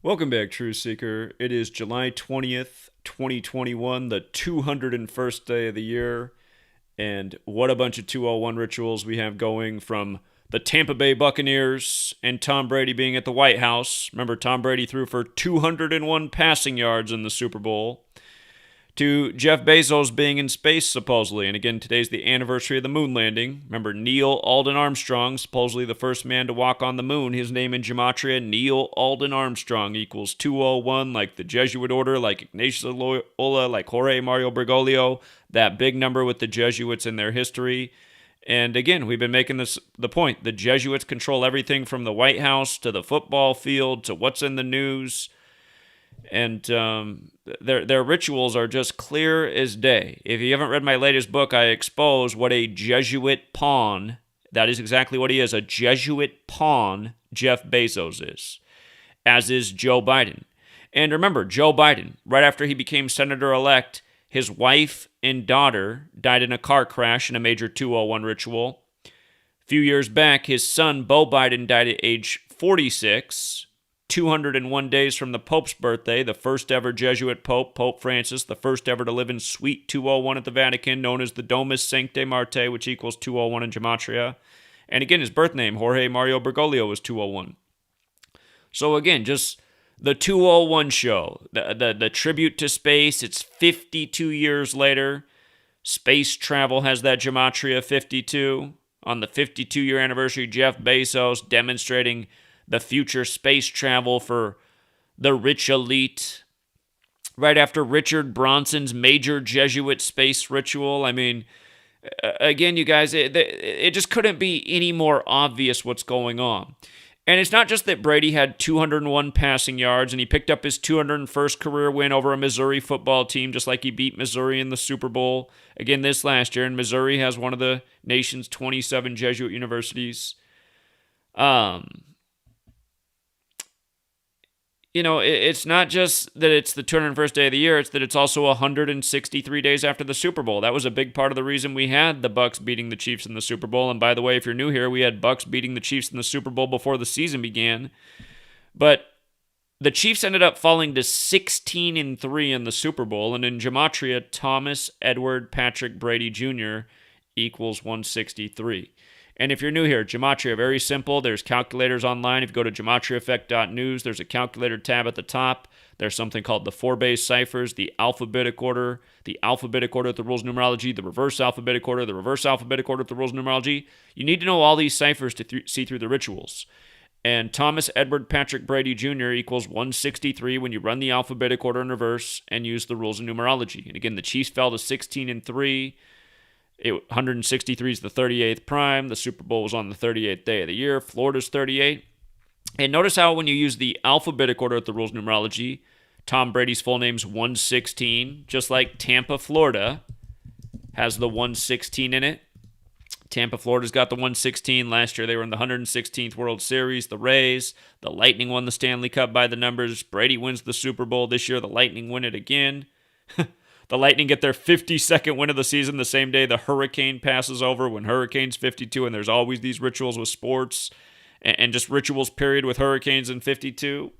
Welcome back, Truth Seeker. It is July 20th, 2021, the 201st day of the year. And what a bunch of 201 rituals we have going from the Tampa Bay Buccaneers and Tom Brady being at the White House. Remember, Tom Brady threw for 201 passing yards in the Super Bowl. To Jeff Bezos being in space, supposedly. And again, today's the anniversary of the moon landing. Remember, Neil Alden Armstrong, supposedly the first man to walk on the moon. His name in Gematria, Neil Alden Armstrong, equals 201, like the Jesuit order, like Ignatius Loyola, like Jorge Mario Bergoglio. That big number with the Jesuits in their history. And again, we've been making this the point. The Jesuits control everything from the White House to the football field to what's in the news. And their rituals are just clear as day. If you haven't read my latest book, I expose what a Jesuit pawn, that is exactly what he is, a Jesuit pawn, Jeff Bezos is, as is Joe Biden. And remember, Joe Biden, right after he became senator-elect, his wife and daughter died in a car crash in a major 201 ritual. A few years back, his son, Beau Biden, died at age 46, 201 days from the Pope's birthday, the first ever Jesuit Pope, Pope Francis, the first ever to live in Suite 201 at the Vatican, known as the Domus Sanctae Martyr, which equals 201 in Gematria. And again, his birth name, Jorge Mario Bergoglio, was 201. So again, just the 201 show, the tribute to space. It's 52 years later. Space travel has that Gematria 52. On the 52-year anniversary, Jeff Bezos demonstrating the future space travel for the rich elite. Right after Richard Branson's major Jesuit space ritual. I mean, again, you guys, it just couldn't be any more obvious what's going on. And it's not just that Brady had 201 passing yards and he picked up his 201st career win over a Missouri football team, just like he beat Missouri in the Super Bowl again this last year. And Missouri has one of the nation's 27 Jesuit universities. It's not just that it's the 201st day of the year, it's that it's also 163 days after the Super Bowl. That was a big part of the reason we had the Bucs beating the Chiefs in the Super Bowl. And by the way, if you're new here, we had Bucs beating the Chiefs in the Super Bowl before the season began. But the Chiefs ended up falling to 16-3 in the Super Bowl. And in Gematria, Thomas Edward Patrick Brady Jr. equals 163. And if you're new here, Gematria, very simple. There's calculators online. If you go to GematriaEffect.News, there's a calculator tab at the top. There's something called the 4-base ciphers, the alphabetic order with the rules of numerology, the reverse alphabetic order with the rules of numerology. You need to know all these ciphers to see through the rituals. And Thomas Edward Patrick Brady Jr. equals 163 when you run the alphabetic order in reverse and use the rules of numerology. And again, the Chiefs fell to 16-3. 163 is the 38th prime. The Super Bowl was on the 38th day of the year. Florida's 38. And notice how when you use the alphabetic order with the rules of numerology, Tom Brady's full name's 116, just like Tampa, Florida has the 116 in it. Tampa, Florida's got the 116. Last year they were in the 116th World Series. The Rays, the Lightning won the Stanley Cup by the numbers. Brady wins the Super Bowl. This year the Lightning win it again. The Lightning get their 52nd win of the season the same day the Hurricane passes over when Hurricane's 52, and there's always these rituals with sports and just rituals, period, with Hurricanes in 52.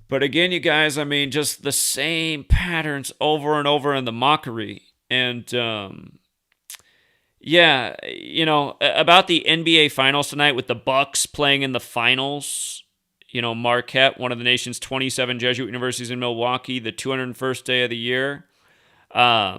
But again, you guys, I mean, just the same patterns over and over in the mockery. And, about the NBA Finals tonight with the Bucs playing in the finals. Marquette, one of the nation's 27 Jesuit universities in Milwaukee, the 201st day of the year. I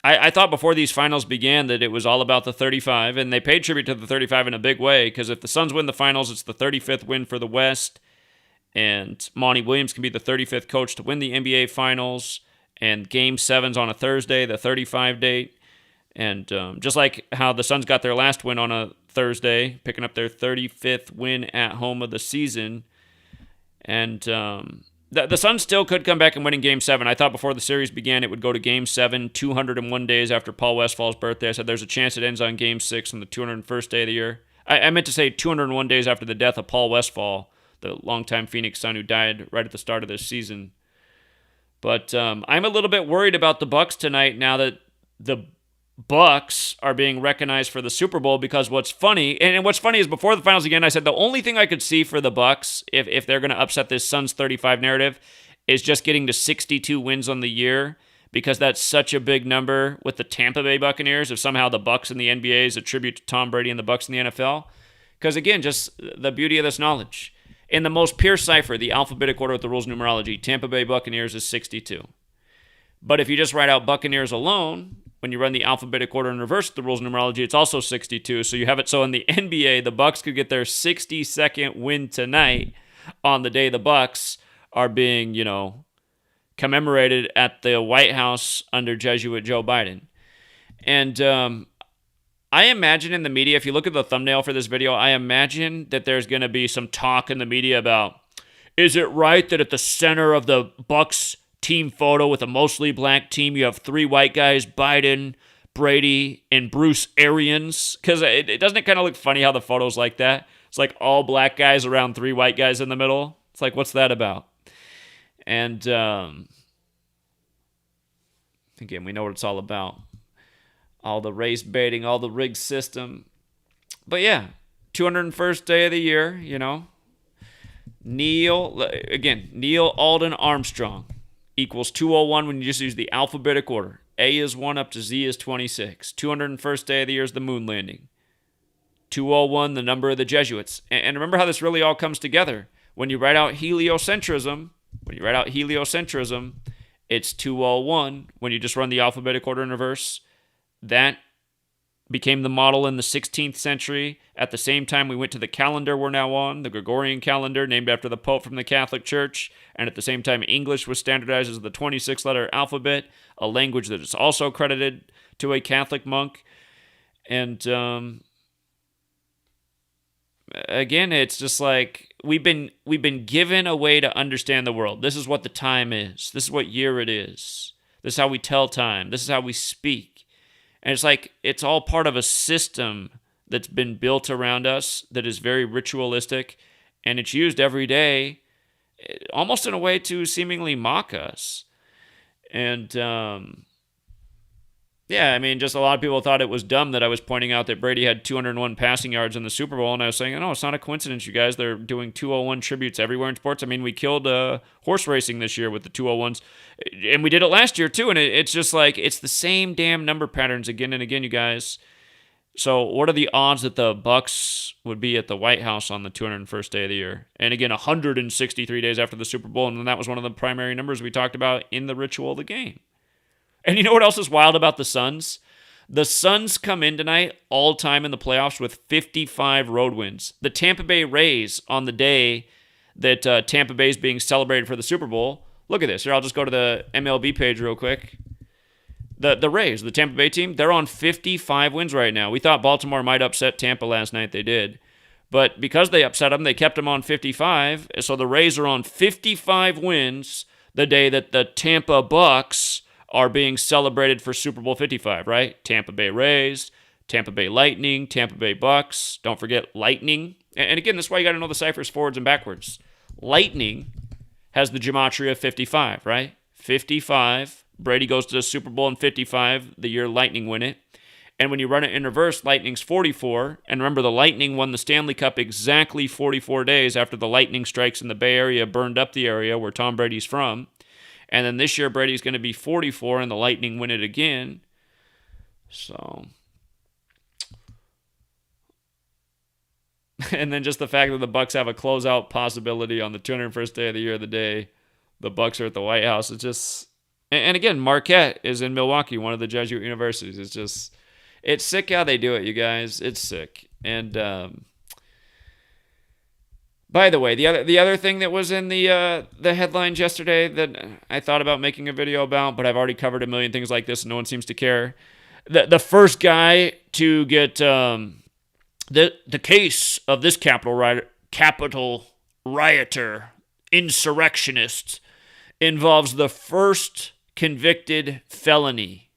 thought before these finals began that it was all about the 35, and they paid tribute to the 35 in a big way, because if the Suns win the finals, it's the 35th win for the West, and Monty Williams can be the 35th coach to win the NBA Finals, and Game 7's on a Thursday, the 35 date. And just like how the Suns got their last win on a Thursday, picking up their 35th win at home of the season. And the Suns still could come back and win in Game 7. I thought before the series began it would go to Game 7, 201 days after Paul Westfall's birthday. I said there's a chance it ends on Game 6 on the 201st day of the year. I meant to say 201 days after the death of Paul Westfall, the longtime Phoenix Sun who died right at the start of this season. But I'm a little bit worried about the Bucs tonight now that the Bucs are being recognized for the Super Bowl because what's funny is before the finals again, I said the only thing I could see for the Bucs if they're going to upset this Suns 35 narrative is just getting to 62 wins on the year, because that's such a big number with the Tampa Bay Buccaneers if somehow the Bucs in the NBA is a tribute to Tom Brady and the Bucs in the NFL. Because again, just the beauty of this knowledge. In the most pure cipher, the alphabetic order with the rules of numerology, Tampa Bay Buccaneers is 62. But if you just write out Buccaneers alone, when you run the alphabetic order in reverse with the rules of numerology, it's also 62. So you have it so in the NBA, the Bucs could get their 62nd win tonight on the day the Bucs are being, commemorated at the White House under Jesuit Joe Biden. And I imagine in the media, if you look at the thumbnail for this video, I imagine that there's going to be some talk in the media about, is it right that at the center of the Bucs team photo with a mostly black team, you have three white guys, Biden, Brady, and Bruce Arians? Because doesn't it kind of look funny how the photo's like that? It's like all black guys around three white guys in the middle. It's like, what's that about? And again, we know what it's all about. All the race baiting, all the rigged system. But yeah, 201st day of the year, Neil Alden Armstrong equals 201 when you just use the alphabetic order. A is 1 up to Z is 26. 201st day of the year is the moon landing. 201, the number of the Jesuits. And remember how this really all comes together. When you write out heliocentrism, it's 201. When you just run the alphabetic order in reverse, that became the model in the 16th century. At the same time, we went to the calendar we're now on, the Gregorian calendar, named after the Pope from the Catholic Church. And at the same time, English was standardized as the 26-letter alphabet, a language that is also credited to a Catholic monk. And again, it's just like we've been given a way to understand the world. This is what the time is. This is what year it is. This is how we tell time. This is how we speak. And it's like it's all part of a system that's been built around us that is very ritualistic, and it's used every day almost in a way to seemingly mock us. And just a lot of people thought it was dumb that I was pointing out that Brady had 201 passing yards in the Super Bowl, and I was saying, no, it's not a coincidence, you guys. They're doing 201 tributes everywhere in sports. I mean, we killed horse racing this year with the 201s, and we did it last year too, and it's just like, it's the same damn number patterns again and again, you guys. So what are the odds that the Bucs would be at the White House on the 201st day of the year? And again, 163 days after the Super Bowl, and that was one of the primary numbers we talked about in the ritual of the game. And you know what else is wild about the Suns? The Suns come in tonight all time in the playoffs with 55 road wins. The Tampa Bay Rays, on the day that Tampa Bay is being celebrated for the Super Bowl, look at this. Here, I'll just go to the MLB page real quick. The Rays, the Tampa Bay team, they're on 55 wins right now. We thought Baltimore might upset Tampa last night. They did. But because they upset them, they kept them on 55. So the Rays are on 55 wins the day that the Tampa Bucs are being celebrated for Super Bowl 55, right? Tampa Bay Rays, Tampa Bay Lightning, Tampa Bay Bucs. Don't forget Lightning. And again, this is why you got to know the ciphers forwards and backwards. Lightning has the Gematria 55, right? 55. Brady goes to the Super Bowl in 55, the year Lightning win it. And when you run it in reverse, Lightning's 44. And remember, the Lightning won the Stanley Cup exactly 44 days after the lightning strikes in the Bay Area burned up the area where Tom Brady's from. And then this year, Brady's going to be 44, and the Lightning win it again. So, and then just the fact that the Bucs have a closeout possibility on the 201st day of the year, the day the Bucs are at the White House. It's just, and again, Marquette is in Milwaukee, one of the Jesuit universities. It's just, it's sick how they do it, you guys. It's sick. And by the way, the other thing that was in the headlines yesterday that I thought about making a video about, but I've already covered a million things like this and no one seems to care. The first guy to get the case of this Capitol rioter, insurrectionist, involves the first convicted felony.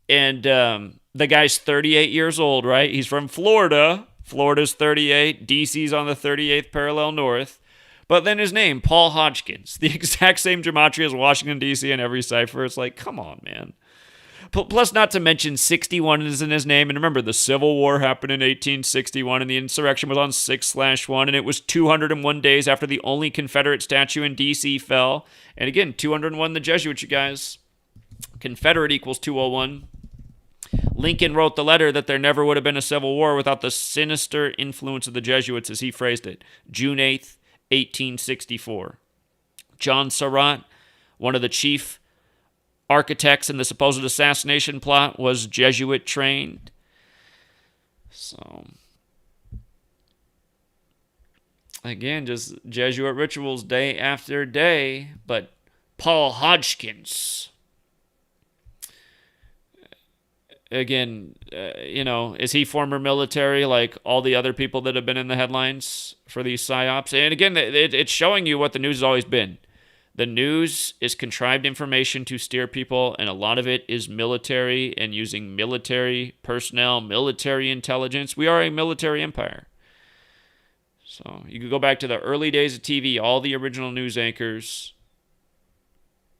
And the guy's 38 years old, right? He's from Florida. Florida's 38. DC's on the 38th parallel north. But then his name, Paul Hodgkins. The exact same gematria as Washington, D.C. in every cipher. It's like, come on, man. Plus, not to mention 61 is in his name. And remember, the Civil War happened in 1861, and the insurrection was on 6/1, and it was 201 days after the only Confederate statue in D.C. fell. And again, 201 the Jesuits, you guys. Confederate equals 201. Lincoln wrote the letter that there never would have been a civil war without the sinister influence of the Jesuits, as he phrased it. June 8th, 1864. John Surratt, one of the chief architects in the supposed assassination plot, was Jesuit trained. So, again, just Jesuit rituals day after day. But Paul Hodgkins, again, is he former military like all the other people that have been in the headlines for these psyops? And again, it's showing you what the news has always been. The news is contrived information to steer people, and a lot of it is military and using military personnel, military intelligence. We are a military empire. So you could go back to the early days of TV. All the original news anchors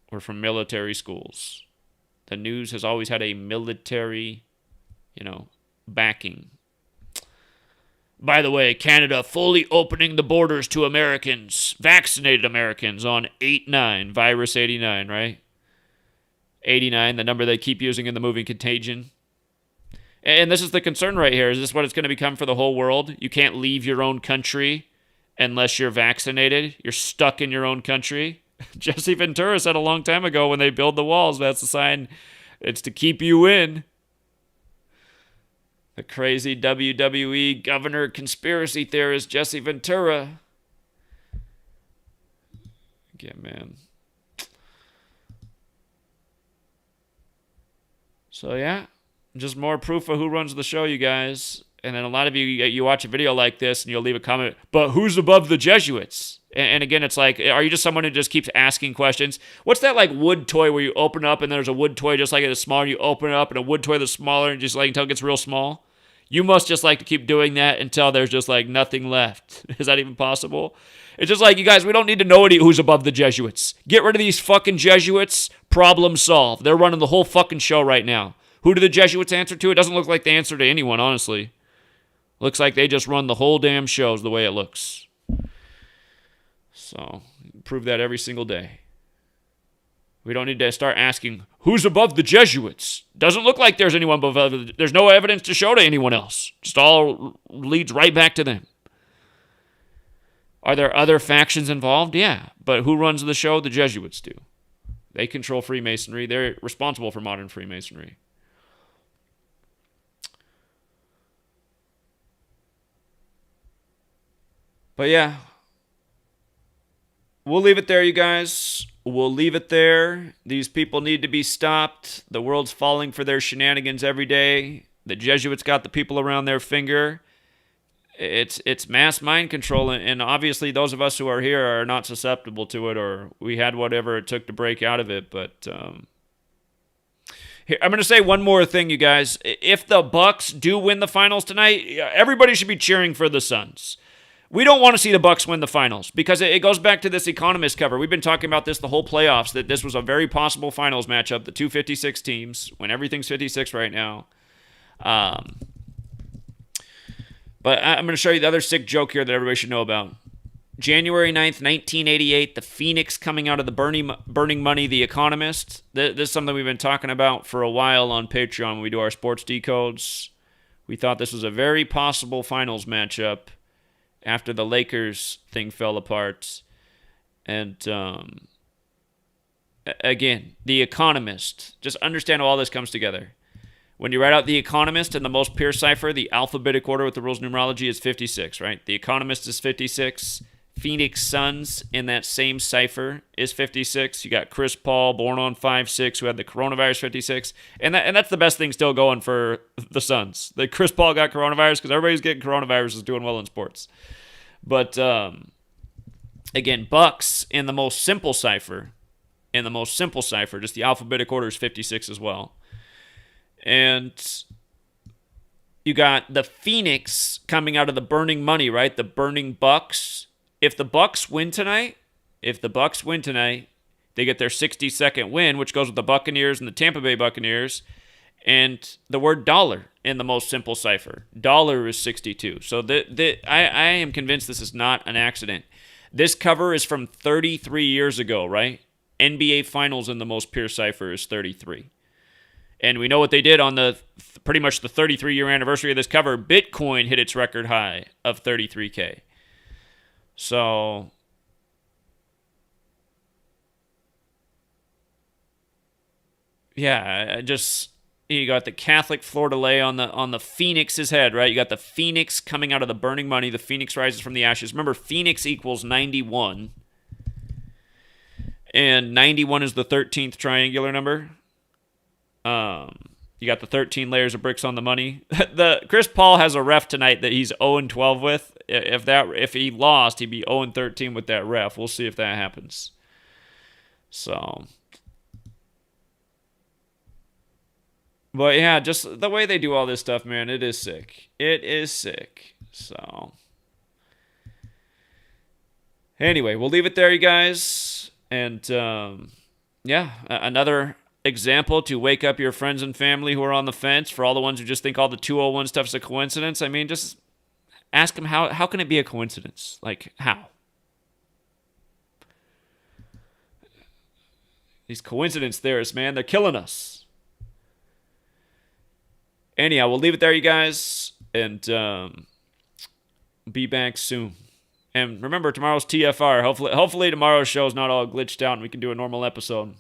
were from military schools. The news has always had a military, backing. By the way, Canada fully opening the borders to Americans, vaccinated Americans on 8/9, virus 89, right? 89, the number they keep using in the movie Contagion. And this is the concern right here. Is this what it's going to become for the whole world? You can't leave your own country unless you're vaccinated. You're stuck in your own country. Jesse Ventura said a long time ago, when they build the walls, that's a sign it's to keep you in. The crazy WWE governor conspiracy theorist Jesse Ventura. Again, man. So, yeah. Just more proof of who runs the show, you guys. And then a lot of you watch a video like this and you'll leave a comment, but who's above the Jesuits? And again, it's like, are you just someone who just keeps asking questions? What's that like wood toy where you open up and there's a wood toy just like it is smaller, you open it up, and a wood toy that's smaller, and just like until it gets real small? You must just like to keep doing that until there's just like nothing left. Is that even possible? It's just like, you guys, we don't need to know who's above the Jesuits. Get rid of these fucking Jesuits. Problem solved. They're running the whole fucking show right now. Who do the Jesuits answer to? It doesn't look like they answer to anyone, honestly. Looks like they just run the whole damn shows the way it looks. So, prove that every single day. We don't need to start asking, who's above the Jesuits? Doesn't look like there's anyone above. There's no evidence to show to anyone else. Just all leads right back to them. Are there other factions involved? Yeah. But who runs the show? The Jesuits do. They control Freemasonry. They're responsible for modern Freemasonry. But yeah, we'll leave it there, you guys. We'll leave it there. These people need to be stopped. The world's falling for their shenanigans every day. The Jesuits got the people around their finger. It's mass mind control, and obviously those of us who are here are not susceptible to it, or we had whatever it took to break out of it. But here, I'm going to say one more thing, you guys. If the Bucs do win the finals tonight, everybody should be cheering for the Suns. We don't want to see the Bucs win the finals because it goes back to this Economist cover. We've been talking about this the whole playoffs, that this was a very possible finals matchup, the two 56 teams, when everything's 56 right now. But I'm going to show you the other sick joke here that everybody should know about. January 9th, 1988, the Phoenix coming out of the burning money, The Economist. This is something we've been talking about for a while on Patreon when we do our sports decodes. We thought this was a very possible finals matchup after the Lakers thing fell apart. And again, The Economist. Just understand how all this comes together. When you write out The Economist in the most pure cipher, the alphabetic order with the rules of numerology is 56, right? The Economist is 56. Phoenix Suns in that same cipher is 56. You got Chris Paul, born on 5/6, who had the coronavirus 56. And that's the best thing still going for the Suns. The Chris Paul got coronavirus because everybody's getting coronavirus is doing well in sports. But again, Bucs in the most simple cipher, just the alphabetic order is 56 as well. And you got the Phoenix coming out of the burning money, right? The burning Bucs. If the Bucs win tonight, They get their 60-second win, which goes with the Buccaneers and the Tampa Bay Buccaneers, and the word dollar in the most simple cipher. Dollar is 62. So I am convinced this is not an accident. This cover is from 33 years ago, right? NBA Finals in the most pure cipher is 33. And we know what they did on the pretty much the 33-year anniversary of this cover. Bitcoin hit its record high of 33K. So yeah, just you got the Catholic fleur-de-lis on the Phoenix's head, right? You got the Phoenix coming out of the burning money. The Phoenix rises from the ashes. Remember, Phoenix equals 91. And 91 is the 13th triangular number. You got the 13 layers of bricks on the money. The Chris Paul has a ref tonight that he's 0-12 with. If he lost, he'd be 0-13 with that ref. We'll see if that happens. So, but yeah, just the way they do all this stuff, man, it is sick. It is sick. So, anyway, we'll leave it there, you guys. And yeah, another example to wake up your friends and family who are on the fence. For all the ones who just think all the 201 stuff's a coincidence, I mean, just ask them how can it be a coincidence? Like, how? These coincidence theorists, man, they're killing us. Anyhow, we'll leave it there, you guys, and be back soon. And remember, tomorrow's TFR. Hopefully tomorrow's show is not all glitched out and we can do a normal episode.